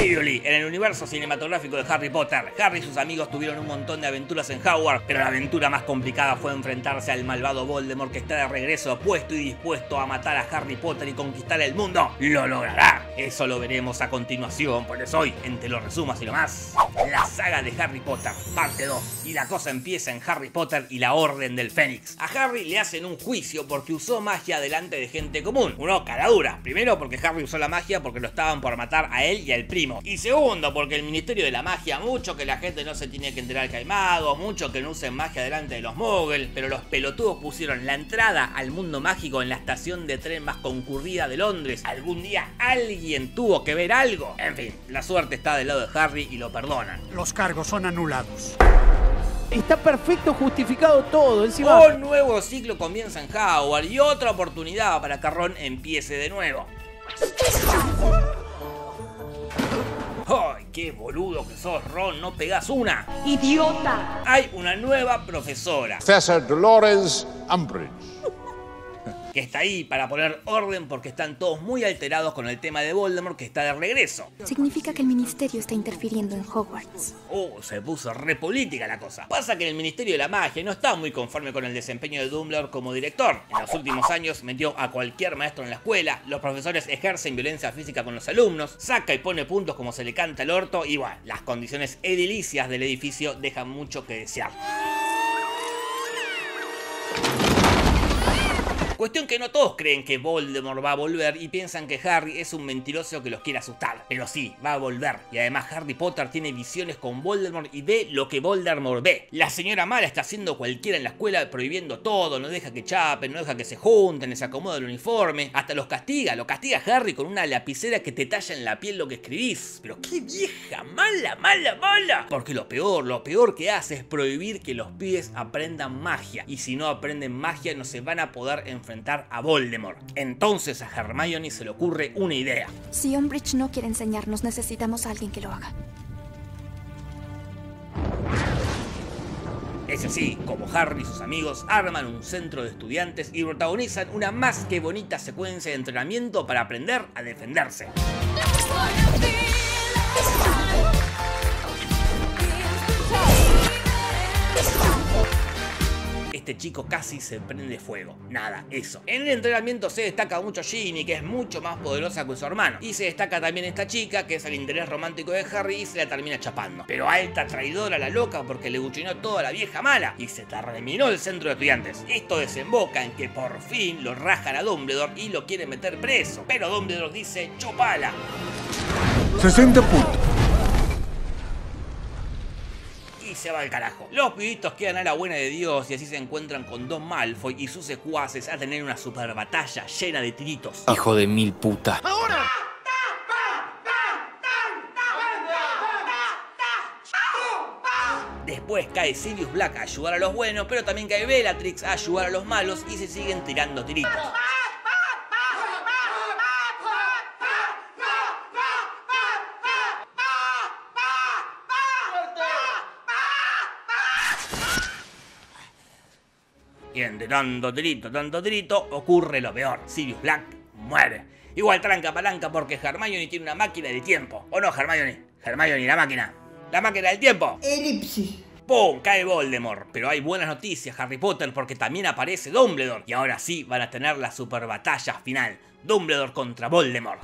Previously, en el universo cinematográfico de Harry Potter, Harry y sus amigos tuvieron un montón de aventuras en Hogwarts, pero la aventura más complicada fue enfrentarse al malvado Voldemort, que está de regreso, puesto y dispuesto a matar a Harry Potter y conquistar el mundo. ¿Lo logrará? Eso lo veremos a continuación, por eso hoy, en Te lo resumo así nomás, la saga de Harry Potter, parte 2. Y la cosa empieza en Harry Potter y la Orden del Fénix. A Harry le hacen un juicio porque usó magia delante de gente común. Uno, caradura. Primero, porque Harry usó la magia porque lo estaban por matar a él y al primo. Y segundo, porque el Ministerio de la Magia, mucho que la gente no se tiene que enterar que hay magos, mucho que no usen magia delante de los muggles, pero los pelotudos pusieron la entrada al mundo mágico en la estación de tren más concurrida de Londres. Algún día alguien tuvo que ver algo. En fin, la suerte está del lado de Harry y lo perdonan. Los cargos son anulados. Está perfecto justificado todo, encima... Un nuevo ciclo comienza en Hogwarts y otra oportunidad para que Ron empiece de nuevo. ¡Ay, qué boludo que sos, Ron! ¡No pegás una! ¡Idiota! Hay una nueva profesora, Professor Dolores Umbridge, que está ahí para poner orden porque están todos muy alterados con el tema de Voldemort, que está de regreso. Significa que el ministerio está interfiriendo en Hogwarts. Se puso re política la cosa. Pasa que el Ministerio de la Magia no está muy conforme con el desempeño de Dumbledore como director. En los últimos años metió a cualquier maestro en la escuela, los profesores ejercen violencia física con los alumnos, saca y pone puntos como se le canta el orto y bueno, las condiciones edilicias del edificio dejan mucho que desear. Cuestión que no todos creen que Voldemort va a volver y piensan que Harry es un mentiroso que los quiere asustar. Pero sí, va a volver. Y además Harry Potter tiene visiones con Voldemort y ve lo que Voldemort ve. La señora Mala está haciendo cualquiera en la escuela, prohibiendo todo, no deja que chapen, no deja que se junten, les acomoda el uniforme, hasta lo castiga Harry con una lapicera que te talla en la piel lo que escribís. Pero qué vieja, mala, mala, mala. Porque lo peor que hace es prohibir que los pibes aprendan magia. Y si no aprenden magia no se van a poder enfrentar a Voldemort. Entonces a Hermione se le ocurre una idea. Si Umbridge no quiere enseñarnos, necesitamos a alguien que lo haga. Es así como Harry y sus amigos arman un centro de estudiantes y protagonizan una más que bonita secuencia de entrenamiento para aprender a defenderse. Este chico casi se prende fuego. Nada, eso. En el entrenamiento se destaca mucho Ginny, que es mucho más poderosa que su hermano. Y se destaca también esta chica, que es el interés romántico de Harry y se la termina chapando. Pero alta traidora la loca porque le buchinó toda la vieja mala y se terminó el centro de estudiantes. Esto desemboca en que por fin lo rajan a Dumbledore y lo quieren meter preso. Pero Dumbledore dice, chupala. 60 puntos. Y se va al carajo. Los pibitos quedan a la buena de Dios y así se encuentran con Don Malfoy y sus secuaces a tener una super batalla llena de tiritos. Hijo de mil puta. ¡Ahora! Después cae Sirius Black a ayudar a los buenos, pero también cae Bellatrix a ayudar a los malos y se siguen tirando tiritos. Y entre tanto tirito, ocurre lo peor. Sirius Black muere. Igual tranca palanca porque Hermione tiene una máquina de tiempo. ¿O no, Hermione? Hermione, la máquina. La máquina del tiempo. Elipsis. ¡Pum! Cae Voldemort. Pero hay buenas noticias, Harry Potter, porque también aparece Dumbledore. Y ahora sí van a tener la super batalla final. Dumbledore contra Voldemort.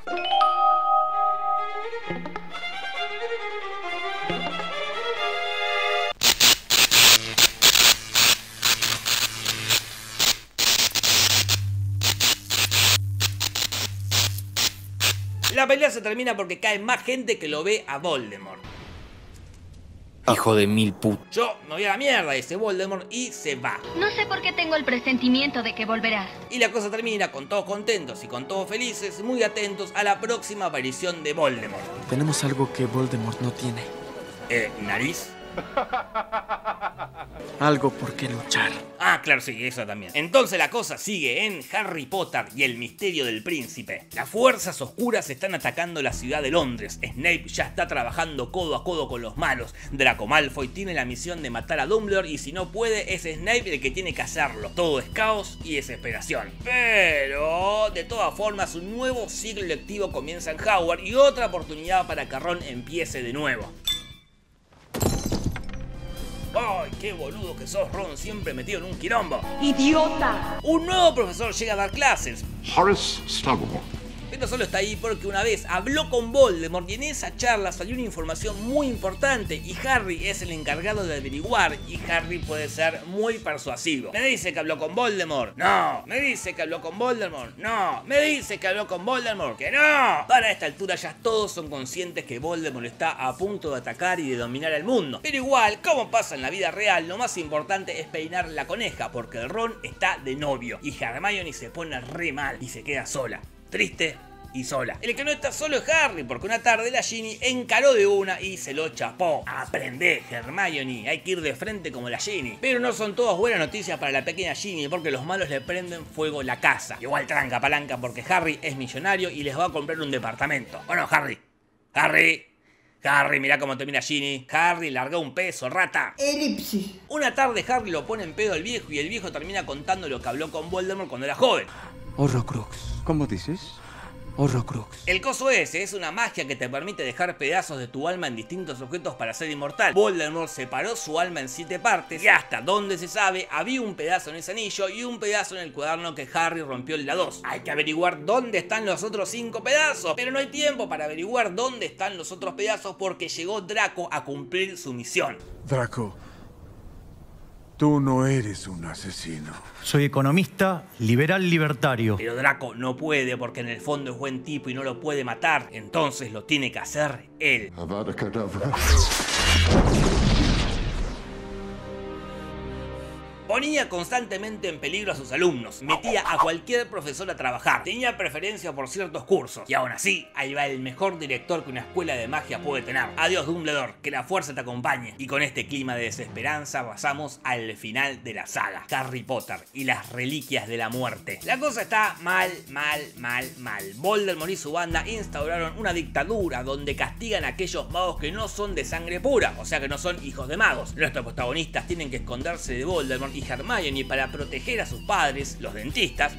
La pelea se termina porque cae más gente que lo ve a Voldemort. Hijo de mil puta. Yo me voy a la mierda, dice Voldemort y se va. No sé por qué tengo el presentimiento de que volverás. Y la cosa termina con todos contentos y con todos felices, muy atentos a la próxima aparición de Voldemort. Tenemos algo que Voldemort no tiene. ¿Nariz? Algo por qué luchar. Ah, claro, sí, eso también. Entonces la cosa sigue en Harry Potter y el misterio del príncipe. Las fuerzas oscuras están atacando la ciudad de Londres. Snape ya está trabajando codo a codo con los malos. Draco Malfoy tiene la misión de matar a Dumbledore y si no puede es Snape el que tiene que hacerlo. Todo es caos y desesperación. Pero, de todas formas, un nuevo ciclo lectivo comienza en Hogwarts y otra oportunidad para que Ron empiece de nuevo. ¡Ay, qué boludo que sos, Ron! Siempre metido en un quilombo. ¡Idiota! Un nuevo profesor llega a dar clases. Horace Slughorn. Pero solo está ahí porque una vez habló con Voldemort y en esa charla salió una información muy importante y Harry es el encargado de averiguar y Harry puede ser muy persuasivo. Me dice que habló con Voldemort. No. Me dice que habló con Voldemort. No. Me dice que habló con Voldemort. Que no. Para esta altura ya todos son conscientes que Voldemort está a punto de atacar y de dominar el mundo. Pero igual, como pasa en la vida real, lo más importante es peinar la coneja porque el Ron está de novio y Hermione se pone re mal y se queda sola. Triste y sola. El que no está solo es Harry, porque una tarde la Ginny encaró de una y se lo chapó. Aprendé, Hermione, hay que ir de frente como la Ginny. Pero no son todas buenas noticias para la pequeña Ginny, porque los malos le prenden fuego la casa. Igual tranca palanca, porque Harry es millonario y les va a comprar un departamento. ¿O no, Harry? Harry, mirá cómo termina Ginny. Harry, larga un peso, rata. Elipsis. Una tarde Harry lo pone en pedo al viejo y el viejo termina contando lo que habló con Voldemort cuando era joven. Horrocrux. ¿Cómo dices? Horrocrux. El coso ese es una magia que te permite dejar pedazos de tu alma en distintos objetos para ser inmortal. Voldemort separó su alma en 7 partes y hasta donde se sabe había un pedazo en ese anillo y un pedazo en el cuaderno que Harry rompió en la 2. Hay que averiguar dónde están los otros 5 pedazos, pero no hay tiempo para averiguar dónde están los otros pedazos porque llegó Draco a cumplir su misión. Draco, tú no eres un asesino. Soy economista, liberal libertario. Pero Draco no puede porque en el fondo es buen tipo y no lo puede matar, entonces lo tiene que hacer él. Avada Kedavra. Ponía constantemente en peligro a sus alumnos, metía a cualquier profesor a trabajar, tenía preferencia por ciertos cursos, y aún así, ahí va el mejor director que una escuela de magia puede tener. Adiós Dumbledore, que la fuerza te acompañe. Y con este clima de desesperanza pasamos al final de la saga, Harry Potter y las reliquias de la muerte. La cosa está mal. Voldemort y su banda instauraron una dictadura donde castigan a aquellos magos que no son de sangre pura, o sea que no son hijos de magos. Nuestros protagonistas tienen que esconderse de Voldemort y Hermione para proteger a sus padres, los dentistas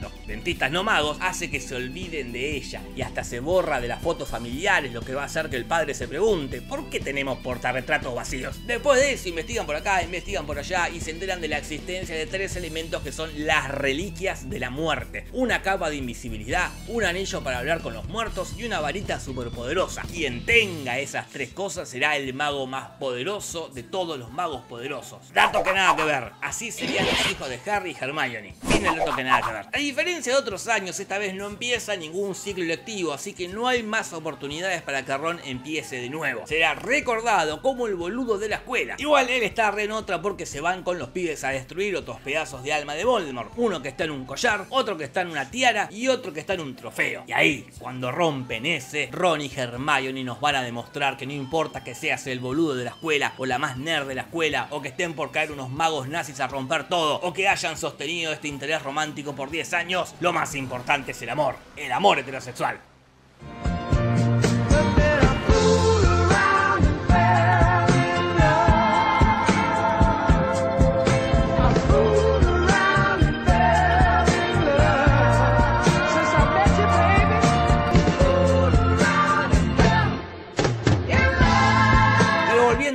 no magos, hace que se olviden de ella y hasta se borra de las fotos familiares, lo que va a hacer que el padre se pregunte ¿por qué tenemos portarretratos vacíos? Después de eso investigan por acá, investigan por allá y se enteran de la existencia de 3 elementos que son las reliquias de la muerte: una capa de invisibilidad, un anillo para hablar con los muertos y una varita superpoderosa. Quien tenga esas 3 cosas será el mago más poderoso de todos los magos poderosos. Dato que nada que ver, así serían los hijos de Harry y Hermione. Fin del dato que nada que ver. A diferencia de otros años, esta vez no empieza ningún ciclo lectivo, así que no hay más oportunidades para que Ron empiece de nuevo. Será recordado como el boludo de la escuela. Igual él está re en otra porque se van con los pibes a destruir otros pedazos de alma de Voldemort. Uno que está en un collar, otro que está en una tiara y otro que está en un trofeo. Y ahí, cuando rompen ese, Ron y Hermione nos van a demostrar que no importa que seas el boludo de la escuela o la más nerd de la escuela o que estén por caer unos magos nazis a romper todo o que hayan sostenido este interés romántico por 10 años, lo más importante es el amor heterosexual.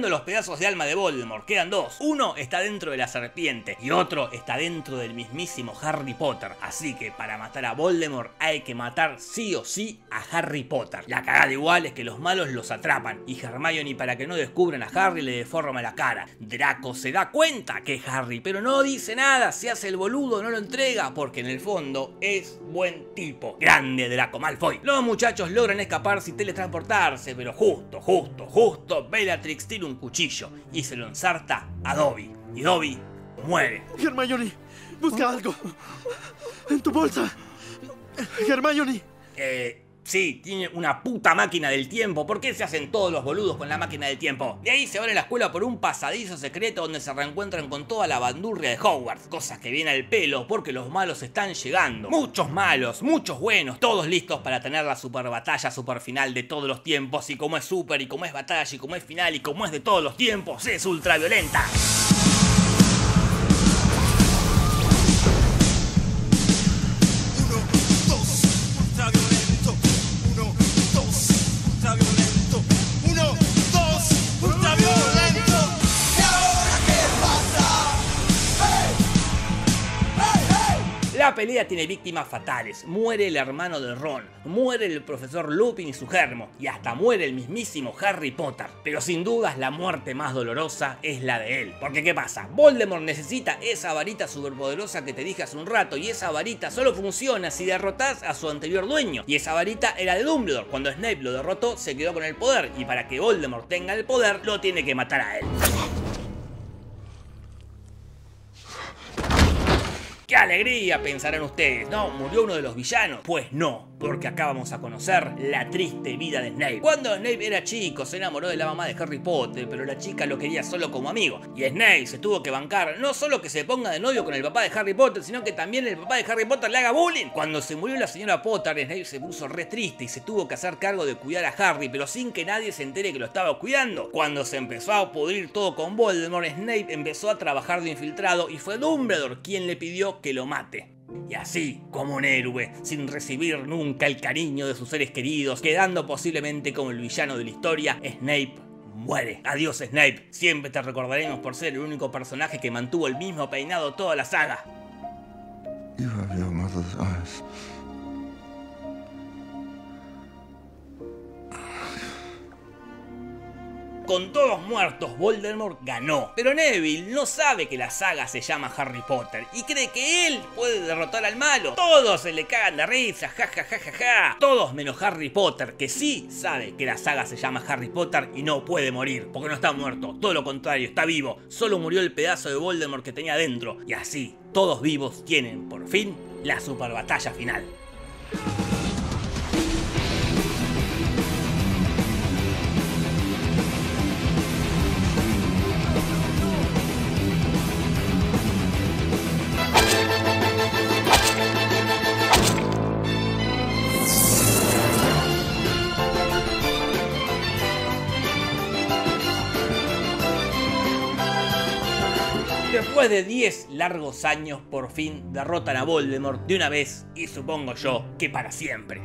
Los pedazos de alma de Voldemort, quedan 2. Uno está dentro de la serpiente y otro está dentro del mismísimo Harry Potter. Así que para matar a Voldemort hay que matar sí o sí a Harry Potter. La cagada igual es que los malos los atrapan y Hermione, para que no descubran a Harry, le deforma la cara. Draco se da cuenta que es Harry, pero no dice nada, se hace el boludo, no lo entrega porque en el fondo es buen tipo. Grande Draco Malfoy. Los muchachos logran escaparse y teletransportarse, pero justo Bellatrix tira un cuchillo y se lo ensarta a Dobby y Dobby muere. Hermione, busca algo en tu bolsa. Hermione. Sí, tiene una puta máquina del tiempo. ¿Por qué se hacen todos los boludos con la máquina del tiempo? De ahí se van a la escuela por un pasadizo secreto donde se reencuentran con toda la bandurria de Hogwarts. Cosas que viene al pelo porque los malos están llegando. Muchos malos, muchos buenos, todos listos para tener la super batalla, super final de todos los tiempos. Y como es super, y como es batalla, y como es final, y como es de todos los tiempos, es ultraviolenta. La pelea tiene víctimas fatales, muere el hermano de Ron, muere el profesor Lupin y su germo, y hasta muere el mismísimo Harry Potter. Pero sin dudas la muerte más dolorosa es la de él. Porque ¿qué pasa? Voldemort necesita esa varita superpoderosa que te dije hace un rato, y esa varita solo funciona si derrotás a su anterior dueño. Y esa varita era de Dumbledore. Cuando Snape lo derrotó, se quedó con el poder, y para que Voldemort tenga el poder, lo tiene que matar a él. ¡Qué alegría! Pensarán ustedes. No, murió uno de los villanos. Pues no, porque acá vamos a conocer la triste vida de Snape. Cuando Snape era chico, se enamoró de la mamá de Harry Potter, pero la chica lo quería solo como amigo. Y Snape se tuvo que bancar no solo que se ponga de novio con el papá de Harry Potter, sino que también el papá de Harry Potter le haga bullying. Cuando se murió la señora Potter, Snape se puso re triste y se tuvo que hacer cargo de cuidar a Harry, pero sin que nadie se entere que lo estaba cuidando. Cuando se empezó a pudrir todo con Voldemort, Snape empezó a trabajar de infiltrado y fue Dumbledore quien le pidió que lo mate. Y así, como un héroe, sin recibir nunca el cariño de sus seres queridos, quedando posiblemente como el villano de la historia, Snape muere. Adiós Snape, siempre te recordaremos por ser el único personaje que mantuvo el mismo peinado toda la saga. You have your mother's eyes. Con todos muertos, Voldemort ganó. Pero Neville no sabe que la saga se llama Harry Potter y cree que él puede derrotar al malo. Todos se le cagan de risa, ja. Todos menos Harry Potter, que sí sabe que la saga se llama Harry Potter y no puede morir, porque no está muerto. Todo lo contrario, está vivo. Solo murió el pedazo de Voldemort que tenía dentro. Y así, todos vivos tienen, por fin, la super batalla final. Después de 10 largos años, por fin derrotan a Voldemort de una vez y supongo yo que para siempre.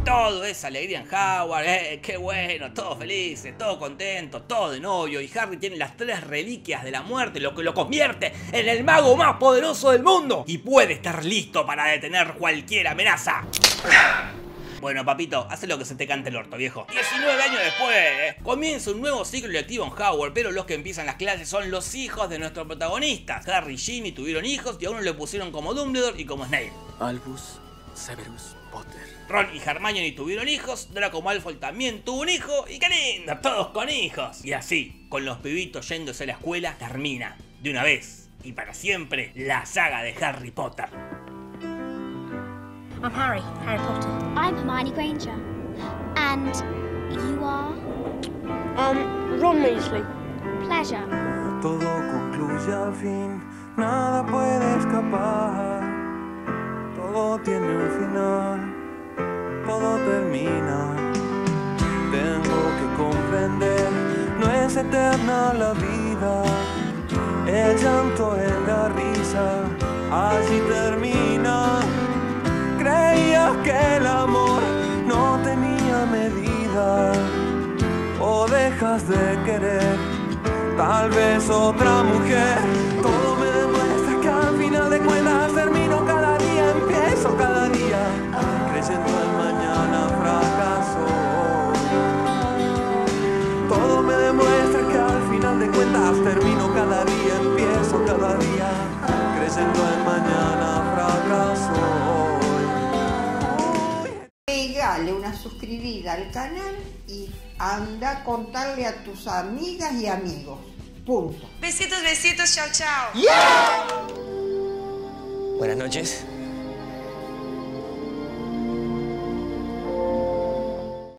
Todo es alegría en Hogwarts, qué bueno, todos felices, todos contentos, todos de novio, y Harry tiene las 3 reliquias de la muerte, lo que lo convierte en el mago más poderoso del mundo y puede estar listo para detener cualquier amenaza. Bueno, papito, haz lo que se te cante el orto, viejo. 19 años después, comienza un nuevo ciclo lectivo en Hogwarts, pero los que empiezan las clases son los hijos de nuestros protagonistas. Harry y Ginny tuvieron hijos y a uno le pusieron como Dumbledore y como Snape. Albus Severus Potter. Ron y Hermione tuvieron hijos, Draco Malfoy también tuvo un hijo, y qué lindo, todos con hijos. Y así, con los pibitos yéndose a la escuela, termina, de una vez y para siempre, la saga de Harry Potter. I'm Harry Potter. I'm Hermione Granger. And you are? Ron Weasley. Pleasure. Todo concluye al fin, nada puede escapar. Todo tiene un final, todo termina. Tengo que comprender, no es eterna la vida. El llanto en la risa, así termina. Creías que el amor no tenía medida, o dejas de querer, tal vez otra mujer. Todo me demuestra que al final de cuentas termino cada día, empiezo cada día, creyendo en mañana fracaso. Todo me demuestra que al final de cuentas termino cada día, empiezo cada día, creyendo en mañana fracaso. Pegale una suscribida al canal y anda a contarle a tus amigas y amigos. Punto. Besitos, besitos, chao, chao. ¡Yeah! Buenas noches.